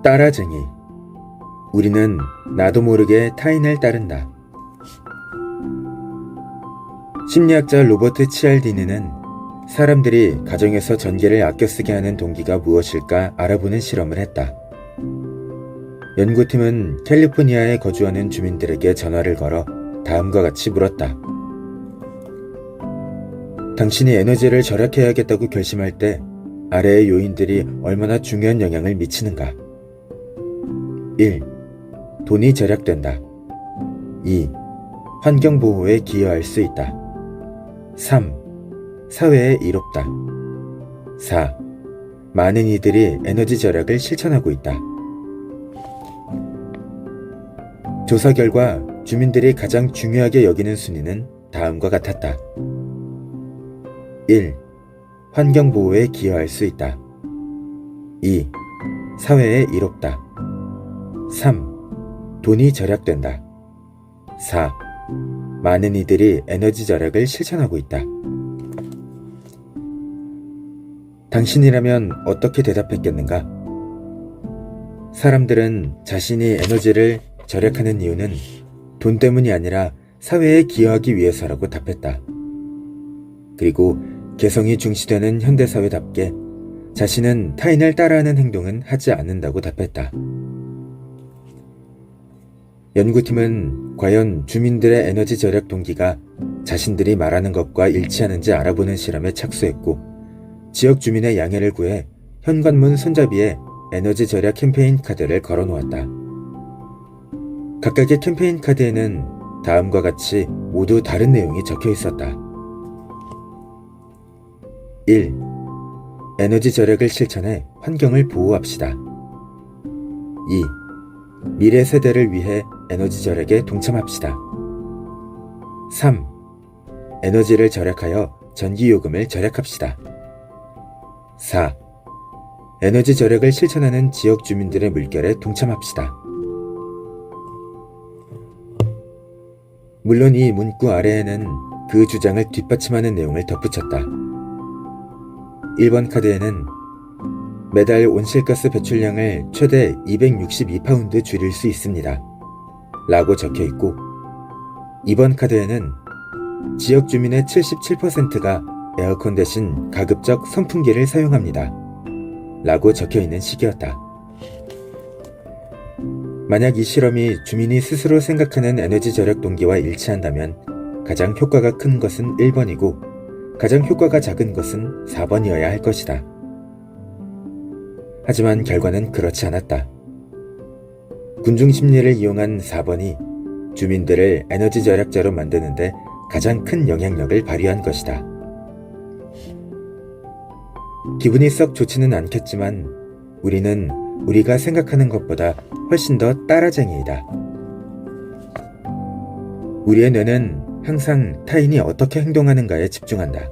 따라쟁이. 우리는 나도 모르게 타인을 따른다. 심리학자 로버트 치알디니는 사람들이 가정에서 전기를 아껴 쓰게 하는 동기가 무엇일까 알아보는 실험을 했다. 연구팀은 캘리포니아에 거주하는 주민들에게 전화를 걸어 다음과 같이 물었다. 당신이 에너지를 절약해야겠다고 결심할 때 아래의 요인들이 얼마나 중요한 영향을 미치는가? 1. 돈이 절약된다. 2. 환경보호에 기여할 수 있다. 3. 사회에 이롭다. 4. 많은 이들이 에너지 절약을 실천하고 있다. 조사 결과 주민들이 가장 중요하게 여기는 순위는 다음과 같았다. 1. 환경보호에 기여할 수 있다. 2. 사회에 이롭다. 3. 돈이 절약된다. 4. 많은 이들이 에너지 절약을 실천하고 있다. 당신이라면 어떻게 대답했겠는가? 사람들은 자신이 에너지를 절약하는 이유는 돈 때문이 아니라 사회에 기여하기 위해서라고 답했다. 그리고 개성이 중시되는 현대사회답게 자신은 타인을 따라하는 행동은 하지 않는다고 답했다. 연구팀은 과연 주민들의 에너지 절약 동기가 자신들이 말하는 것과 일치하는지 알아보는 실험에 착수했고, 지역 주민의 양해를 구해 현관문 손잡이에 에너지 절약 캠페인 카드를 걸어놓았다. 각각의 캠페인 카드에는 다음과 같이 모두 다른 내용이 적혀 있었다. 1. 에너지 절약을 실천해 환경을 보호합시다. 2. 미래 세대를 위해 에너지 절약에 동참합시다. 3. 에너지를 절약하여 전기요금을 절약합시다. 4. 에너지 절약을 실천하는 지역 주민들의 물결에 동참합시다. 물론 이 문구 아래에는 그 주장을 뒷받침하는 내용을 덧붙였다. 1번 카드에는 매달 온실가스 배출량을 최대 262파운드 줄일 수 있습니다. 라고 적혀있고, 2번 카드에는 지역 주민의 77%가 에어컨 대신 가급적 선풍기를 사용합니다. 라고 적혀있는 식이었다. 만약 이 실험이 주민이 스스로 생각하는 에너지 절약 동기와 일치한다면 가장 효과가 큰 것은 1번이고 가장 효과가 작은 것은 4번이어야 할 것이다. 하지만 결과는 그렇지 않았다. 군중심리를 이용한 4번이 주민들을 에너지 절약자로 만드는데 가장 큰 영향력을 발휘한 것이다. 기분이 썩 좋지는 않겠지만 우리는 우리가 생각하는 것보다 훨씬 더 따라쟁이이다. 우리의 뇌는 항상 타인이 어떻게 행동하는가에 집중한다.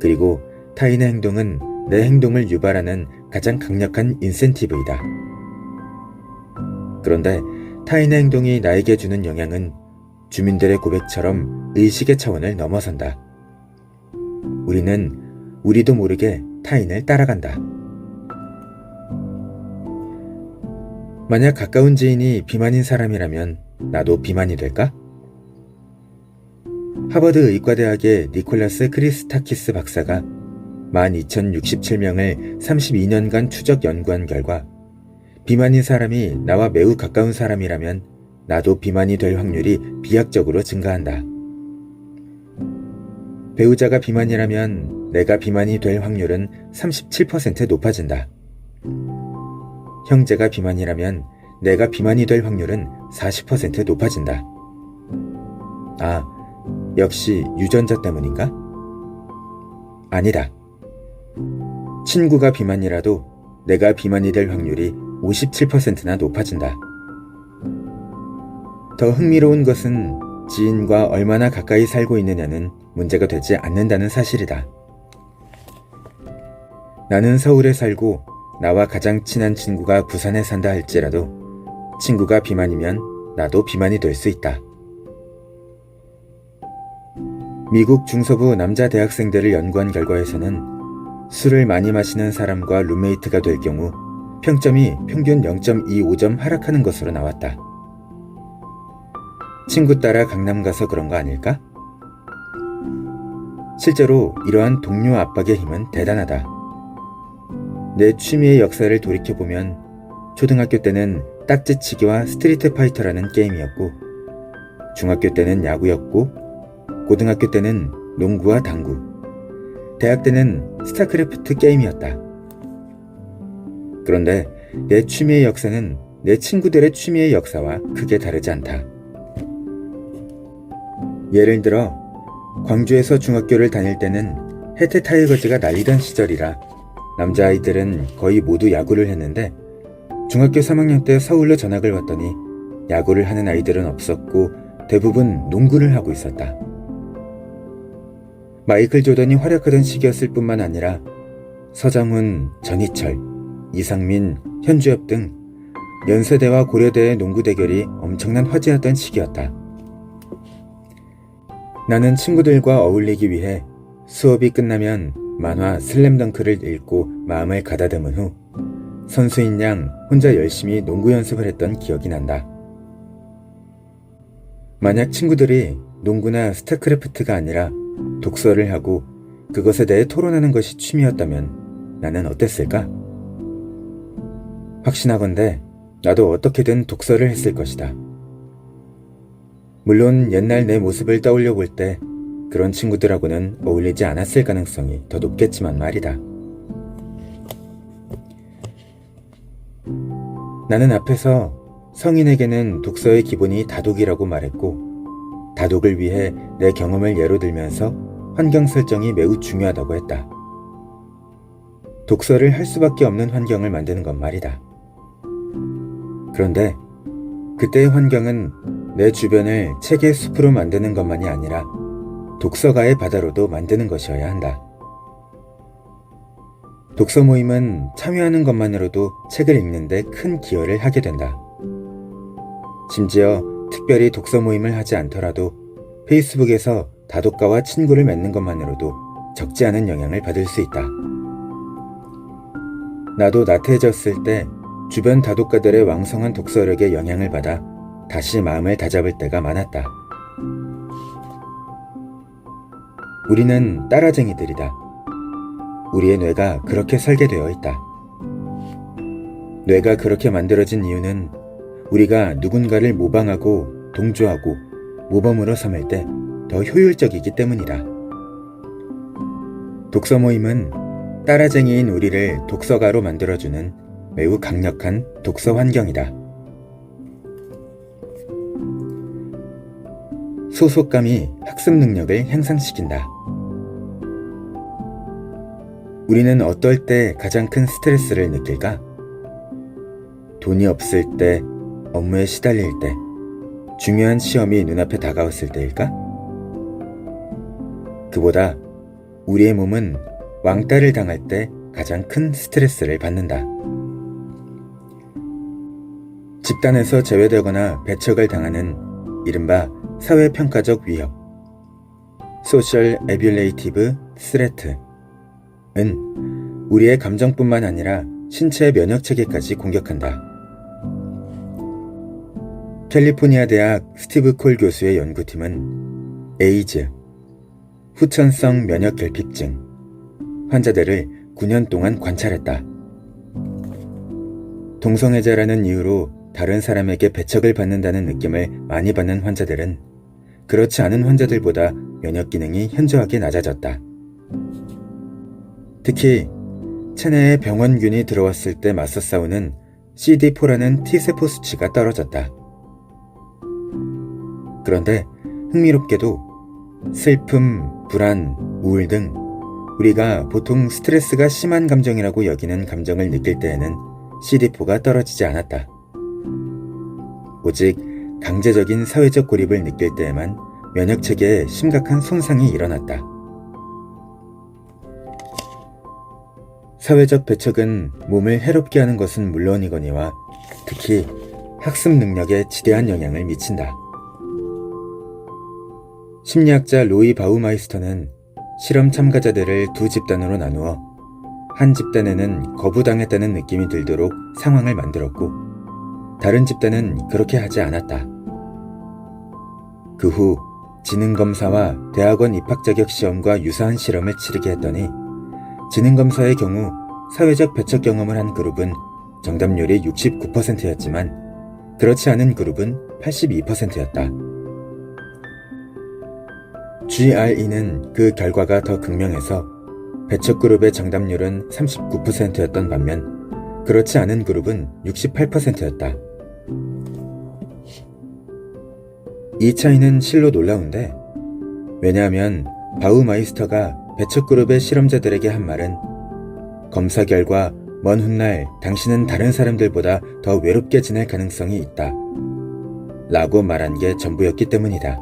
그리고 타인의 행동은 내 행동을 유발하는 가장 강력한 인센티브이다. 그런데 타인의 행동이 나에게 주는 영향은 주민들의 고백처럼 의식의 차원을 넘어선다. 우리는 우리도 모르게 타인을 따라간다. 만약 가까운 지인이 비만인 사람이라면 나도 비만이 될까? 하버드 의과대학의 니콜라스 크리스타키스 박사가 12,067명을 32년간 추적 연구한 결과 비만인 사람이 나와 매우 가까운 사람이라면 나도 비만이 될 확률이 비약적으로 증가한다. 배우자가 비만이라면 내가 비만이 될 확률은 37% 높아진다. 형제가 비만이라면 내가 비만이 될 확률은 40% 높아진다. 아, 역시 유전자 때문인가? 아니다. 친구가 비만이라도 내가 비만이 될 확률이 57%나 높아진다. 더 흥미로운 것은 지인과 얼마나 가까이 살고 있느냐는 문제가 되지 않는다는 사실이다. 나는 서울에 살고 나와 가장 친한 친구가 부산에 산다 할지라도 친구가 비만이면 나도 비만이 될 수 있다. 미국 중서부 남자 대학생들을 연구한 결과에서는 술을 많이 마시는 사람과 룸메이트가 될 경우 평점이 평균 0.25점 하락하는 것으로 나왔다. 친구 따라 강남 가서 그런 거 아닐까? 실제로 이러한 동료 압박의 힘은 대단하다. 내 취미의 역사를 돌이켜보면 초등학교 때는 딱지치기와 스트리트 파이터라는 게임이었고, 중학교 때는 야구였고, 고등학교 때는 농구와 당구, 대학 때는 스타크래프트 게임이었다. 그런데 내 취미의 역사는 내 친구들의 취미의 역사와 크게 다르지 않다. 예를 들어 광주에서 중학교를 다닐 때는 해태 타이거즈가 난리던 시절이라 남자아이들은 거의 모두 야구를 했는데, 중학교 3학년 때 서울로 전학을 왔더니 야구를 하는 아이들은 없었고 대부분 농구를 하고 있었다. 마이클 조던이 활약하던 시기였을 뿐만 아니라 서장훈, 전희철, 이상민, 현주엽 등 연세대와 고려대의 농구 대결이 엄청난 화제였던 시기였다. 나는 친구들과 어울리기 위해 수업이 끝나면 만화 슬램덩크를 읽고 마음을 가다듬은 후 선수인 양 혼자 열심히 농구 연습을 했던 기억이 난다. 만약 친구들이 농구나 스타크래프트가 아니라 독서를 하고 그것에 대해 토론하는 것이 취미였다면 나는 어땠을까? 확신하건대 나도 어떻게든 독서를 했을 것이다. 물론 옛날 내 모습을 떠올려 볼 때 그런 친구들하고는 어울리지 않았을 가능성이 더 높겠지만 말이다. 나는 앞에서 성인에게는 독서의 기본이 다독이라고 말했고, 다독을 위해 내 경험을 예로 들면서 환경 설정이 매우 중요하다고 했다. 독서를 할 수밖에 없는 환경을 만드는 것 말이다. 그런데 그때의 환경은 내 주변을 책의 숲으로 만드는 것만이 아니라 독서가의 바다로도 만드는 것이어야 한다. 독서 모임은 참여하는 것만으로도 책을 읽는 데 큰 기여를 하게 된다. 심지어 특별히 독서 모임을 하지 않더라도 페이스북에서 다독가와 친구를 맺는 것만으로도 적지 않은 영향을 받을 수 있다. 나도 나태해졌을 때 주변 다독가들의 왕성한 독서력에 영향을 받아 다시 마음을 다잡을 때가 많았다. 우리는 따라쟁이들이다. 우리의 뇌가 그렇게 설계되어 있다. 뇌가 그렇게 만들어진 이유는 우리가 누군가를 모방하고 동조하고 모범으로 삼을 때 더 효율적이기 때문이다. 독서 모임은 따라쟁이인 우리를 독서가로 만들어주는 매우 강력한 독서 환경이다. 소속감이 학습 능력을 향상시킨다. 우리는 어떨 때 가장 큰 스트레스를 느낄까? 돈이 없을 때, 업무에 시달릴 때, 중요한 시험이 눈앞에 다가왔을 때일까? 그보다 우리의 몸은 왕따를 당할 때 가장 큰 스트레스를 받는다. 집단에서 제외되거나 배척을 당하는 이른바 사회평가적 위협, 소셜 에뷸레이티브 스레트는 우리의 감정뿐만 아니라 신체 면역체계까지 공격한다. 캘리포니아 대학 스티브 콜 교수의 연구팀은 에이즈, 후천성 면역결핍증 환자들을 9년 동안 관찰했다. 동성애자라는 이유로 다른 사람에게 배척을 받는다는 느낌을 많이 받는 환자들은 그렇지 않은 환자들보다 면역 기능이 현저하게 낮아졌다. 특히 체내에 병원균이 들어왔을 때 맞서 싸우는 CD4라는 T세포 수치가 떨어졌다. 그런데 흥미롭게도 슬픔, 불안, 우울 등 우리가 보통 스트레스가 심한 감정이라고 여기는 감정을 느낄 때에는 CD4가 떨어지지 않았다. 오직 강제적인 사회적 고립을 느낄 때에만 면역체계에 심각한 손상이 일어났다. 사회적 배척은 몸을 해롭게 하는 것은 물론이거니와 특히 학습 능력에 지대한 영향을 미친다. 심리학자 로이 바우마이스터는 실험 참가자들을 두 집단으로 나누어 한 집단에는 거부당했다는 느낌이 들도록 상황을 만들었고 다른 집단은 그렇게 하지 않았다. 그 후 지능검사와 대학원 입학 자격 시험과 유사한 실험을 치르게 했더니 지능검사의 경우 사회적 배척 경험을 한 그룹은 정답률이 69%였지만 그렇지 않은 그룹은 82%였다. GRE는 그 결과가 더 극명해서 배척 그룹의 정답률은 39%였던 반면 그렇지 않은 그룹은 68%였다. 이 차이는 실로 놀라운데 왜냐하면 바우마이스터가 배척 그룹의 실험자들에게 한 말은 검사 결과 먼 훗날 당신은 다른 사람들보다 더 외롭게 지낼 가능성이 있다 라고 말한 게 전부였기 때문이다.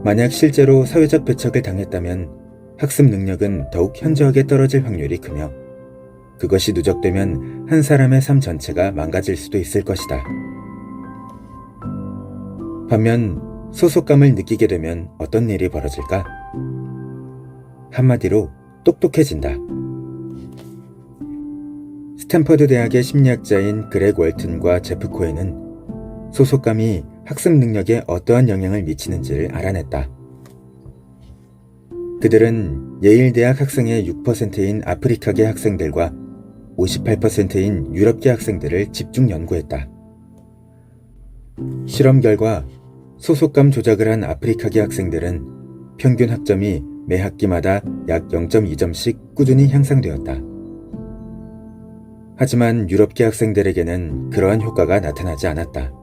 만약 실제로 사회적 배척을 당했다면 학습 능력은 더욱 현저하게 떨어질 확률이 크며 그것이 누적되면 한 사람의 삶 전체가 망가질 수도 있을 것이다. 반면 소속감을 느끼게 되면 어떤 일이 벌어질까? 한마디로 똑똑해진다. 스탠퍼드 대학의 심리학자인 그렉 월튼과 제프 코엔은 소속감이 학습 능력에 어떠한 영향을 미치는지를 알아냈다. 그들은 예일대학 학생의 6%인 아프리카계 학생들과 58%인 유럽계 학생들을 집중 연구했다. 실험 결과 소속감 조작을 한 아프리카계 학생들은 평균 학점이 매 학기마다 약 0.2점씩 꾸준히 향상되었다. 하지만 유럽계 학생들에게는 그러한 효과가 나타나지 않았다.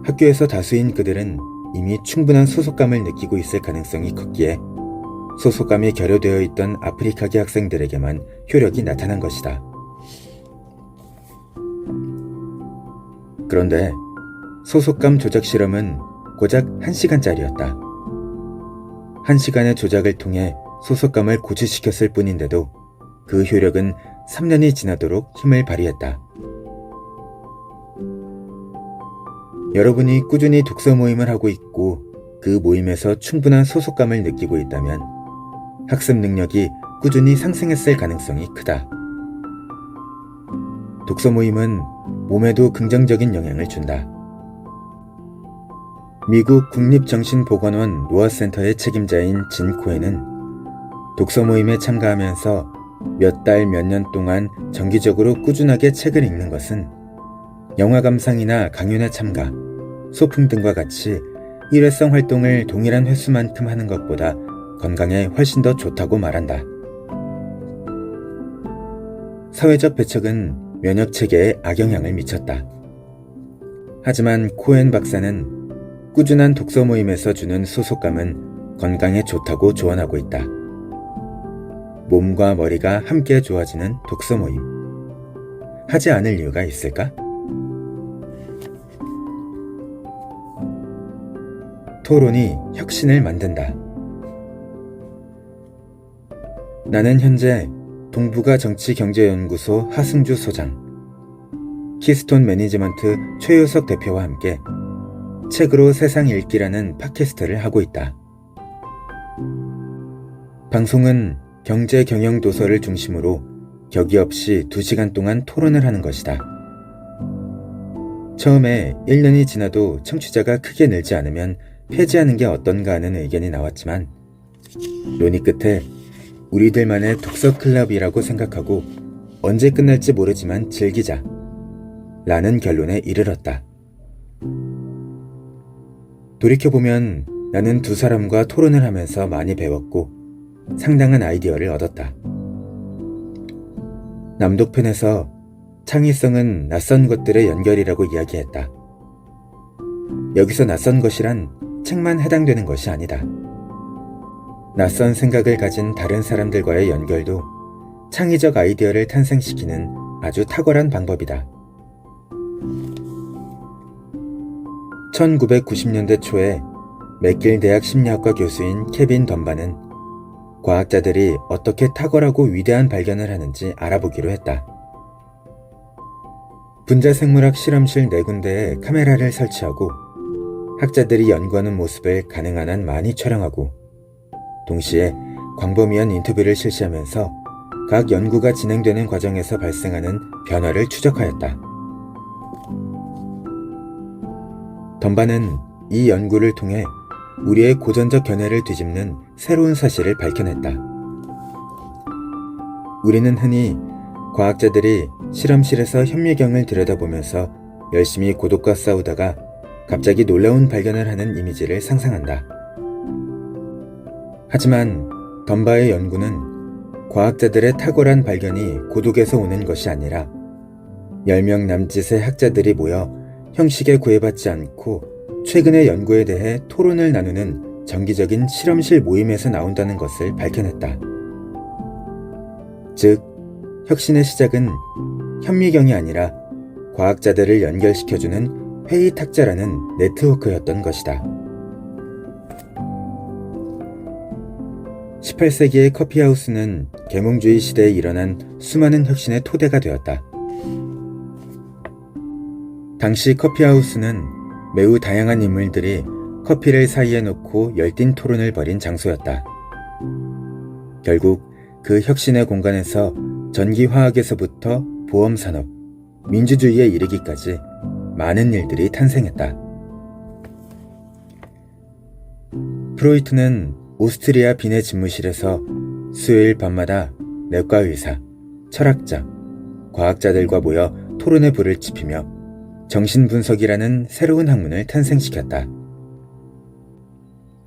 학교에서 다수인 그들은 이미 충분한 소속감을 느끼고 있을 가능성이 컸기에 소속감이 결여되어 있던 아프리카계 학생들에게만 효력이 나타난 것이다. 그런데 소속감 조작 실험은 고작 1시간짜리였다. 1시간의 조작을 통해 소속감을 고취시켰을 뿐인데도 그 효력은 3년이 지나도록 힘을 발휘했다. 여러분이 꾸준히 독서 모임을 하고 있고 그 모임에서 충분한 소속감을 느끼고 있다면 학습 능력이 꾸준히 상승했을 가능성이 크다. 독서 모임은 몸에도 긍정적인 영향을 준다. 미국 국립정신보건원 노아센터의 책임자인 진 코엔은 독서 모임에 참가하면서 몇 달, 몇 년 동안 정기적으로 꾸준하게 책을 읽는 것은 영화 감상이나 강연에 참가, 소풍 등과 같이 일회성 활동을 동일한 횟수만큼 하는 것보다 건강에 훨씬 더 좋다고 말한다. 사회적 배척은 면역 체계에 악영향을 미쳤다. 하지만 코엔 박사는 꾸준한 독서 모임에서 주는 소속감은 건강에 좋다고 조언하고 있다. 몸과 머리가 함께 좋아지는 독서 모임. 하지 않을 이유가 있을까? 토론이 혁신을 만든다. 나는 현재 동북아 정치경제연구소 하승주 소장, 키스톤 매니지먼트 최효석 대표와 함께 책으로 세상 읽기라는 팟캐스트를 하고 있다. 방송은 경제 경영 도서를 중심으로 격이 없이 2시간 동안 토론을 하는 것이다. 처음에 1년이 지나도 청취자가 크게 늘지 않으면 폐지하는 게 어떤가 하는 의견이 나왔지만 논의 끝에 우리들만의 독서 클럽이라고 생각하고 언제 끝날지 모르지만 즐기자 라는 결론에 이르렀다. 돌이켜보면 나는 두 사람과 토론을 하면서 많이 배웠고 상당한 아이디어를 얻었다. 남독편에서 창의성은 낯선 것들의 연결이라고 이야기했다. 여기서 낯선 것이란 책만 해당되는 것이 아니다. 낯선 생각을 가진 다른 사람들과의 연결도 창의적 아이디어를 탄생시키는 아주 탁월한 방법이다. 1990년대 초에 맥길 대학 심리학과 교수인 케빈 덤바는 과학자들이 어떻게 탁월하고 위대한 발견을 하는지 알아보기로 했다. 분자생물학 실험실 4군데에 카메라를 설치하고 학자들이 연구하는 모습을 가능한 한 많이 촬영하고 동시에 광범위한 인터뷰를 실시하면서 각 연구가 진행되는 과정에서 발생하는 변화를 추적하였다. 덤바는 이 연구를 통해 우리의 고전적 견해를 뒤집는 새로운 사실을 밝혀냈다. 우리는 흔히 과학자들이 실험실에서 현미경을 들여다보면서 열심히 고독과 싸우다가 갑자기 놀라운 발견을 하는 이미지를 상상한다. 하지만 덤바의 연구는 과학자들의 탁월한 발견이 고독에서 오는 것이 아니라 10명 남짓의 학자들이 모여 형식에 구애받지 않고 최근의 연구에 대해 토론을 나누는 정기적인 실험실 모임에서 나온다는 것을 밝혀냈다. 즉, 혁신의 시작은 현미경이 아니라 과학자들을 연결시켜주는 회의탁자라는 네트워크였던 것이다. 18세기의 커피하우스는 계몽주의 시대에 일어난 수많은 혁신의 토대가 되었다. 당시 커피하우스는 매우 다양한 인물들이 커피를 사이에 놓고 열띤 토론을 벌인 장소였다. 결국 그 혁신의 공간에서 전기화학에서부터 보험산업, 민주주의에 이르기까지 많은 일들이 탄생했다. 프로이트는 오스트리아 빈의 집무실에서 수요일 밤마다 내과의사, 철학자, 과학자들과 모여 토론의 불을 지피며 정신분석이라는 새로운 학문을 탄생시켰다.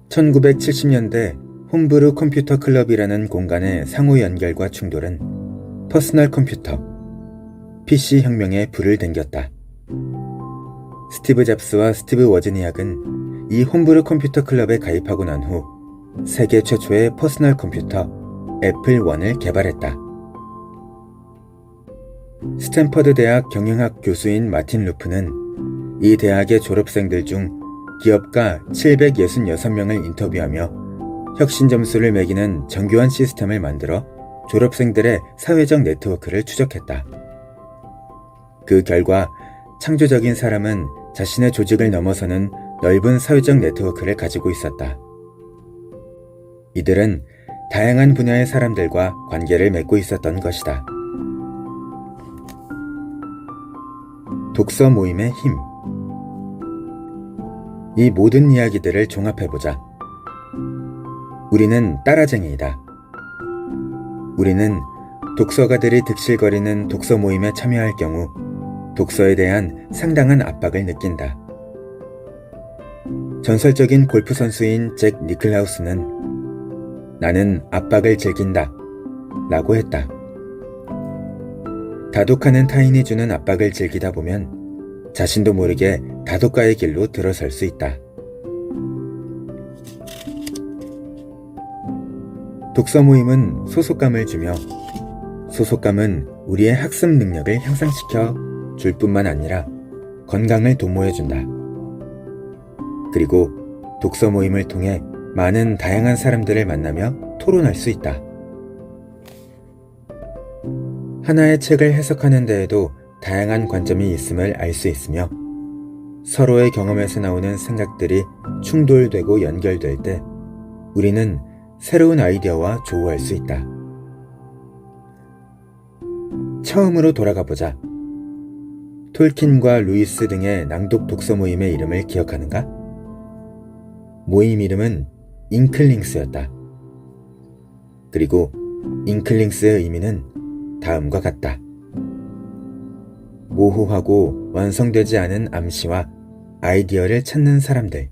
1970년대 홈브루 컴퓨터 클럽이라는 공간의 상호 연결과 충돌은 퍼스널 컴퓨터, PC 혁명에 불을 댕겼다. 스티브 잡스와 스티브 워즈니악은 이 홈브루 컴퓨터 클럽에 가입하고 난 후 세계 최초의 퍼스널 컴퓨터 애플 1을 개발했다. 스탠퍼드 대학 경영학 교수인 마틴 루프는 이 대학의 졸업생들 중 기업가 766명을 인터뷰하며 혁신 점수를 매기는 정교한 시스템을 만들어 졸업생들의 사회적 네트워크를 추적했다. 그 결과 창조적인 사람은 자신의 조직을 넘어서는 넓은 사회적 네트워크를 가지고 있었다. 이들은 다양한 분야의 사람들과 관계를 맺고 있었던 것이다. 독서 모임의 힘. 이 모든 이야기들을 종합해보자. 우리는 따라쟁이이다. 우리는 독서가들이 득실거리는 독서 모임에 참여할 경우 독서에 대한 상당한 압박을 느낀다. 전설적인 골프 선수인 잭 니클라우스는 나는 압박을 즐긴다 라고 했다. 다독하는 타인이 주는 압박을 즐기다 보면 자신도 모르게 다독가의 길로 들어설 수 있다. 독서 모임은 소속감을 주며 소속감은 우리의 학습 능력을 향상시켜 줄 뿐만 아니라 건강을 도모해준다. 그리고 독서 모임을 통해 많은 다양한 사람들을 만나며 토론할 수 있다. 하나의 책을 해석하는 데에도 다양한 관점이 있음을 알 수 있으며 서로의 경험에서 나오는 생각들이 충돌되고 연결될 때 우리는 새로운 아이디어와 조우할 수 있다. 처음으로 돌아가 보자. 톨킨과 루이스 등의 낭독 독서 모임의 이름을 기억하는가? 모임 이름은 잉클링스였다. 그리고 잉클링스의 의미는 다음과 같다. 모호하고 완성되지 않은 암시와 아이디어를 찾는 사람들.